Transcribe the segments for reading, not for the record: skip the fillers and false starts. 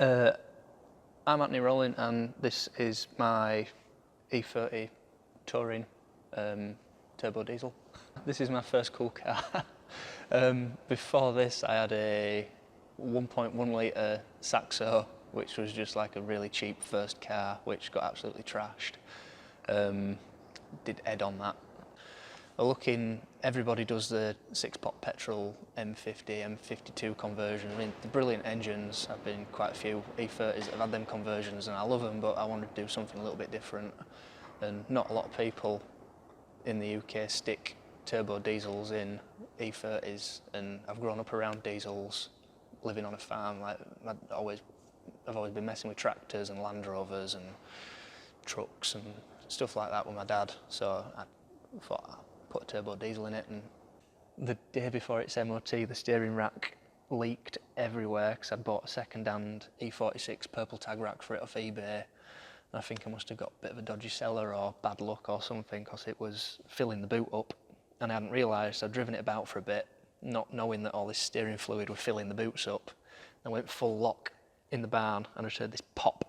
I'm Anthony Rowling, and this is my E30 touring turbo diesel. This is my first cool car. Before this I had a 1.1 litre Saxo, which was just like a really cheap first car which got absolutely trashed. Did Ed on that. Everybody does the 6-pot petrol M50, M52 conversion. I mean, the brilliant engines. I've been quite a few E30s that have had them conversions and I love them, but I wanted to do something a little bit different. And not a lot of people in the UK stick turbo diesels in E30s, and I've grown up around diesels, living on a farm. Like, I've always been messing with tractors and Land Rovers and trucks and stuff like that with my dad, so I thought I'd put a turbo diesel in it. And the day before its MOT, the steering rack leaked everywhere because I'd bought a second-hand E46 purple tag rack for it off eBay. I think I must have got a bit of a dodgy seller or bad luck or something, because it was filling the boot up and I hadn't realised. I'd driven it about for a bit, not knowing that all this steering fluid was filling the boots up. I went full lock in the barn and I just heard this pop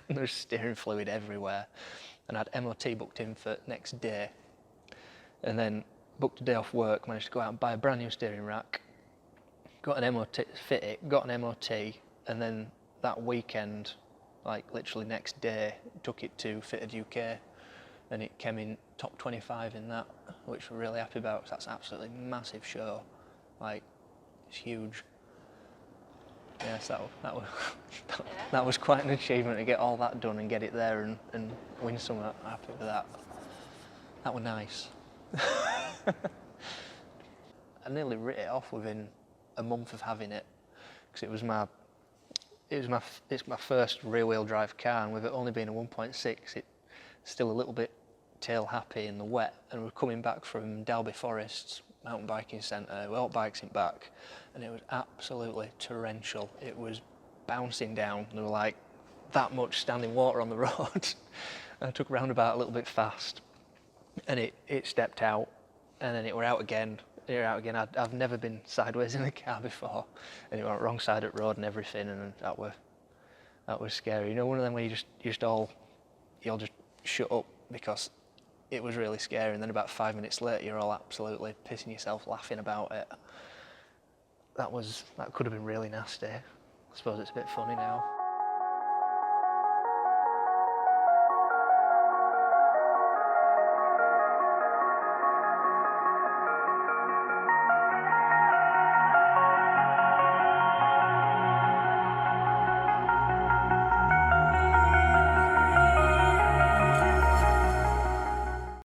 and there's steering fluid everywhere. And I had MOT booked in for next day, and then booked a day off work, managed to go out and buy a brand new steering rack, got an MOT, fit it, got an MOT, and then that weekend, like literally next day, took it to Fitted UK, and it came in top 25 in that, which we're really happy about, because that's an absolutely massive show. Like, it's huge. Yes, that was quite an achievement to get all that done and get it there and win some. I'm happy with that. That was nice. I nearly writ it off within a month of having it, because it's my first rear-wheel drive car, and with it only being a 1.6, it's still a little bit tail happy in the wet. And we're coming back from Dalby Forest's mountain biking centre, we all bikes it back, and it was absolutely torrential. It was bouncing down. There were like that much standing water on the road. I took a roundabout a little bit fast, and it stepped out, and then it were out again. I've never been sideways in a car before, and it went wrong side of the road and everything, and that was scary. You know, one of them where you all just shut up because it was really scary, and then about 5 minutes later you're all absolutely pissing yourself laughing about it. That could have been really nasty. I suppose it's a bit funny now.